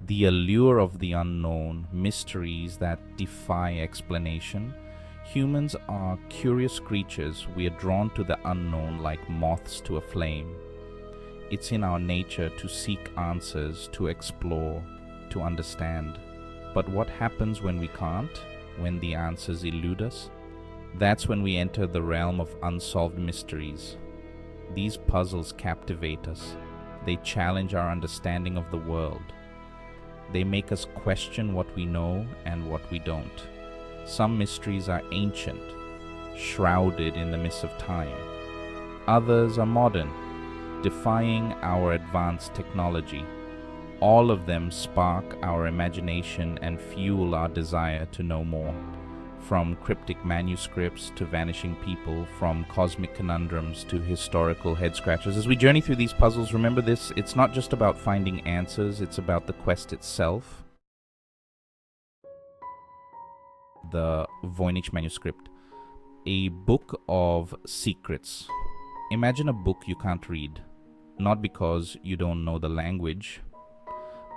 The allure of the unknown, mysteries that defy explanation. Humans are curious creatures. We are drawn to the unknown like moths to a flame. It's in our nature to seek answers, to explore, to understand. But what happens when we can't? When the answers elude us? That's when we enter the realm of unsolved mysteries. These puzzles captivate us. They challenge our understanding of the world. They make us question what we know and what we don't. Some mysteries are ancient, shrouded in the mist of time. Others are modern, defying our advanced technology. All of them spark our imagination and fuel our desire to know more. From cryptic manuscripts to vanishing people, from cosmic conundrums to historical head-scratchers. As we journey through these puzzles, remember this, it's not just about finding answers, it's about the quest itself. The Voynich manuscript, a book of secrets. Imagine a book you can't read, not because you don't know the language,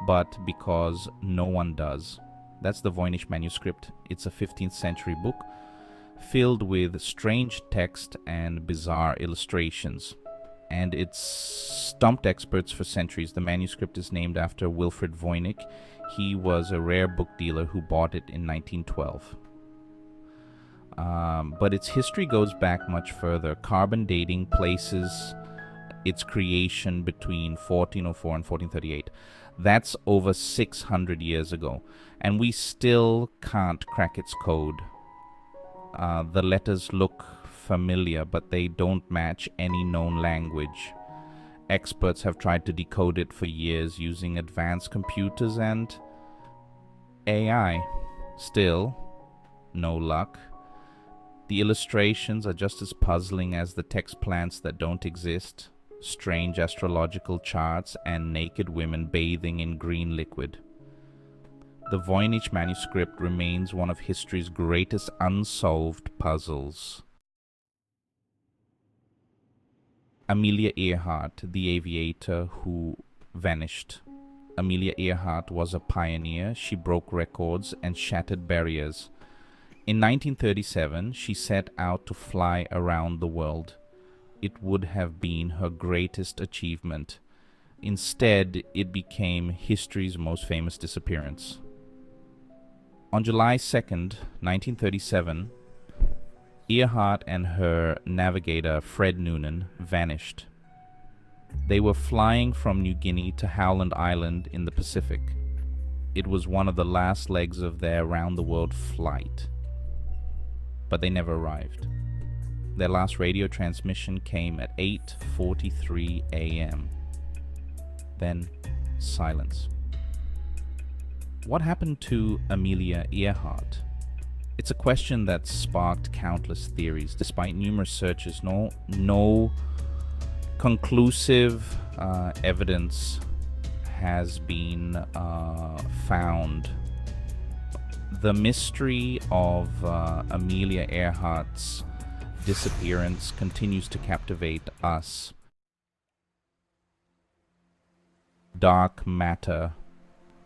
but because no one does. That's the Voynich manuscript. It's a 15th century book filled with strange text and bizarre illustrations. And it's stumped experts for centuries. The manuscript is named after Wilfrid Voynich. He was a rare book dealer who bought it in 1912. But its history goes back much further. Carbon dating places its creation between 1404 and 1438. That's over 600 years ago, and we still can't crack its code. The letters look familiar, but they don't match any known language. Experts have tried to decode it for years using advanced computers and AI. Still, no luck. The illustrations are just as puzzling as the text plants that don't exist. Strange astrological charts and naked women bathing in green liquid. The Voynich manuscript remains one of history's greatest unsolved puzzles. Amelia Earhart, the aviator who vanished. Amelia Earhart was a pioneer. She broke records and shattered barriers. In 1937, she set out to fly around the world. It would have been her greatest achievement. Instead, it became history's most famous disappearance. On July 2nd, 1937, Earhart and her navigator, Fred Noonan, vanished. They were flying from New Guinea to Howland Island in the Pacific. It was one of the last legs of their round-the-world flight. But they never arrived. Their last radio transmission came at 8:43 a.m. Then silence. What happened to Amelia Earhart? It's a question that sparked countless theories. Despite numerous searches, no conclusive evidence has been found. The mystery of Amelia Earhart's disappearance continues to captivate us. Dark matter,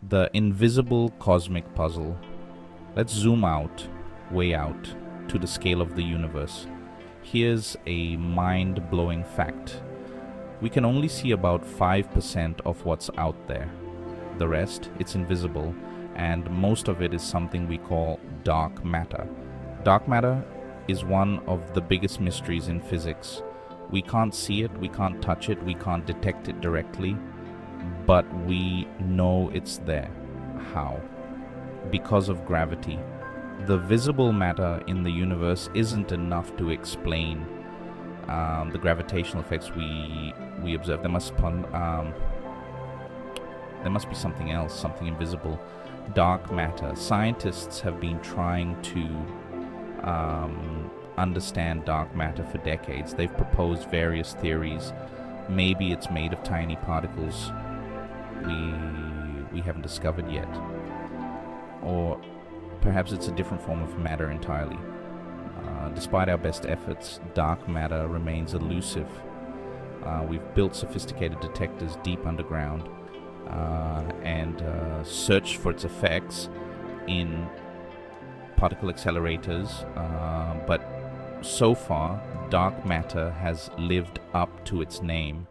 the invisible cosmic puzzle. Let's zoom out, way out, to the scale of the universe. Here's a mind-blowing fact. We can only see about 5% of what's out there. The rest, it's invisible, and most of it is something we call dark matter. Dark matter is one of the biggest mysteries in physics. We can't see it, we can't touch it, we can't detect it directly, but we know it's there. How? Because of gravity. The visible matter in the universe isn't enough to explain the gravitational effects we observe. There must be something else, something invisible. Dark matter. Scientists have been trying to understand dark matter for decades. They've proposed various theories. Maybe it's made of tiny particles we haven't discovered yet. Or perhaps it's a different form of matter entirely. Despite our best efforts, dark matter remains elusive. We've built sophisticated detectors deep underground. and searched for its effects in particle accelerators, but so far dark matter has lived up to its name.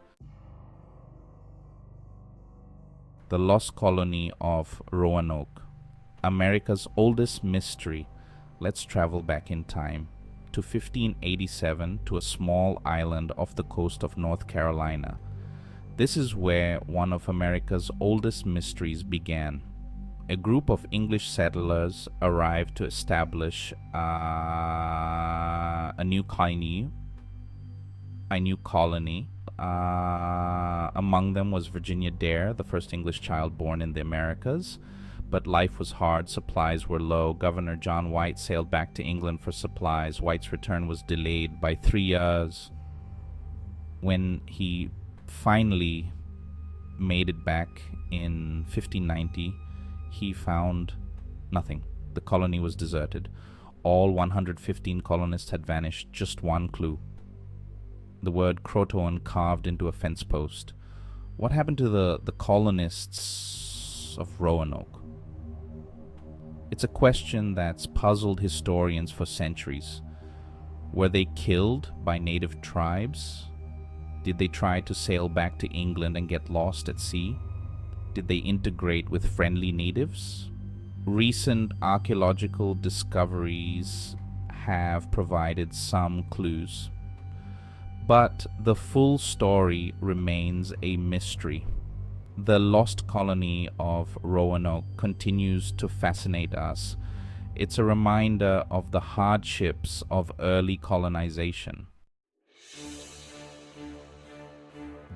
The Lost Colony of Roanoke, America's oldest mystery. Let's travel back in time to 1587 to a small island off the coast of North Carolina. This is where one of America's oldest mysteries began. A group of English settlers arrived to establish a new colony. Among them was Virginia Dare, the first English child born in the Americas. But life was hard, supplies were low. Governor John White sailed back to England for supplies. White's return was delayed by 3 years. When he finally made it back in 1590, he found nothing. The colony was deserted. All 115 colonists had vanished. Just one clue. The word Croatoan carved into a fence post. What happened to the colonists of Roanoke? It's a question that's puzzled historians for centuries. Were they killed by native tribes? Did they try to sail back to England and get lost at sea? Did they integrate with friendly natives? Recent archaeological discoveries have provided some clues, but the full story remains a mystery. The lost colony of Roanoke continues to fascinate us. It's a reminder of the hardships of early colonization.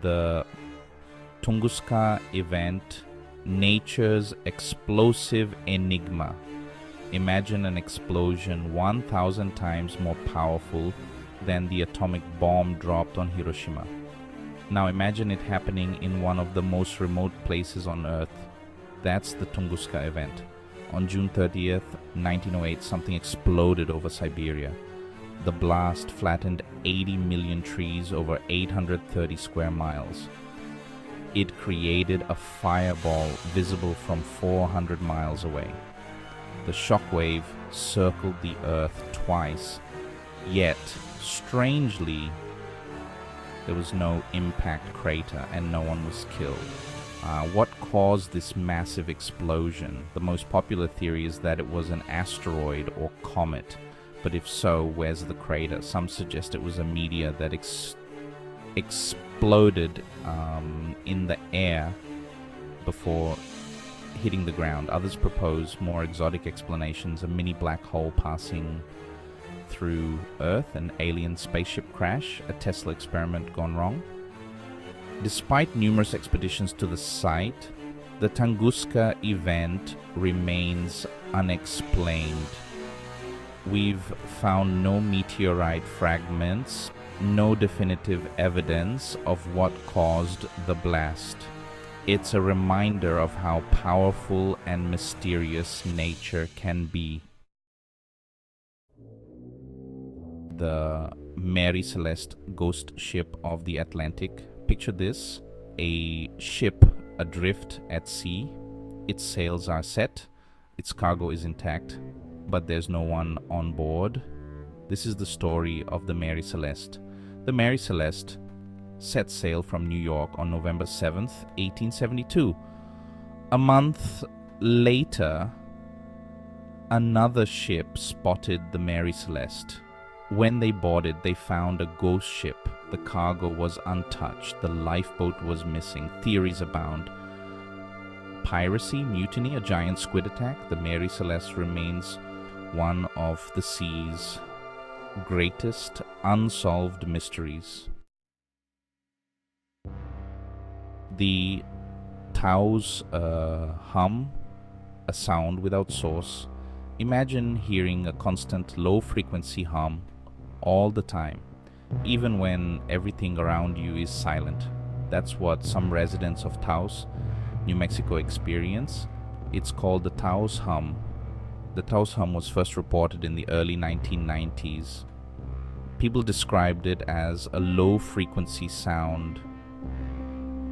The Tunguska event, nature's explosive enigma. Imagine an explosion 1,000 times more powerful than the atomic bomb dropped on Hiroshima. Now imagine it happening in one of the most remote places on Earth. That's the Tunguska event. On June 30th, 1908, something exploded over Siberia. The blast flattened 80 million trees over 830 square miles. It created a fireball visible from 400 miles away. The shockwave circled the Earth twice, yet, strangely, there was no impact crater and no one was killed. What caused this massive explosion? The most popular theory is that it was an asteroid or comet, but if so, where's the crater? Some suggest it was a meteor that exploded in the air before hitting the ground. Others propose more exotic explanations, a mini black hole passing through Earth, an alien spaceship crash, a Tesla experiment gone wrong. Despite numerous expeditions to the site, the Tunguska event remains unexplained. We've found no meteorite fragments, no definitive evidence of what caused the blast. It's a reminder of how powerful and mysterious nature can be. The Mary Celeste ghost ship of the Atlantic. Picture this, a ship adrift at sea. Its sails are set, its cargo is intact, but there's no one on board. This is the story of the Mary Celeste. The Mary Celeste set sail from New York on November 7th, 1872. A month later, another ship spotted the Mary Celeste. When they boarded, they found a ghost ship. The cargo was untouched. The lifeboat was missing. Theories abound. Piracy, mutiny, a giant squid attack. The Mary Celeste remains one of the sea's greatest unsolved mysteries. The Tao's hum, a sound without source. Imagine hearing a constant low-frequency hum all the time, even when everything around you is silent. That's what some residents of Taos, New Mexico experience. It's called the Taos hum. The Taos hum was first reported in the early 1990s. People described it as a low-frequency sound,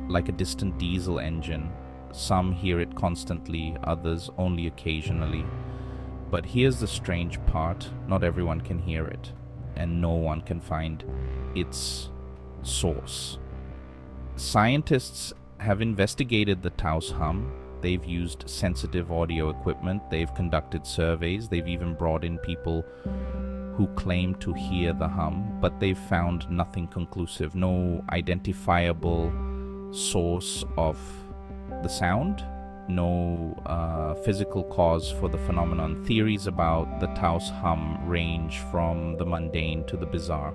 like a distant diesel engine. Some hear it constantly, others only occasionally. But here's the strange part: not everyone can hear it, and no one can find its source. Scientists have investigated the Taos hum. They've used sensitive audio equipment, they've conducted surveys, they've even brought in people who claim to hear the hum, but they've found nothing conclusive, no identifiable source of the sound, no physical cause for the phenomenon. Theories about the Taos hum range from the mundane to the bizarre.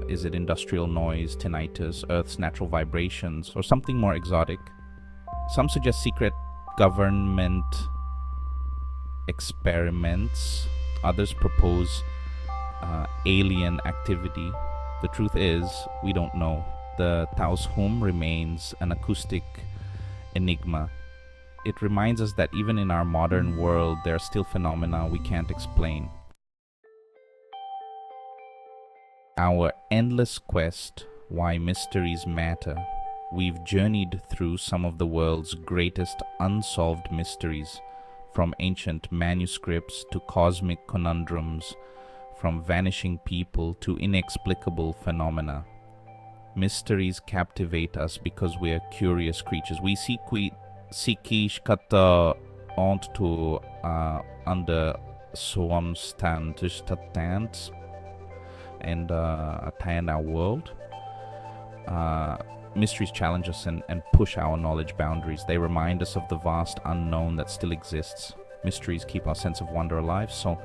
Is it industrial noise, tinnitus, Earth's natural vibrations, or something more exotic? Some suggest secret government experiments. Others propose alien activity. The truth is, we don't know. The Taos hum remains an acoustic enigma. It reminds us that even in our modern world, there are still phenomena we can't explain. Our endless quest, why mysteries matter. We've journeyed through some of the world's greatest unsolved mysteries, from ancient manuscripts to cosmic conundrums, from vanishing people to inexplicable phenomena. Mysteries captivate us because we are curious creatures. We seek kata ont to under soamstand and attend our world. Mysteries challenge us and push our knowledge boundaries. They remind us of the vast unknown that still exists. Mysteries keep our sense of wonder alive. So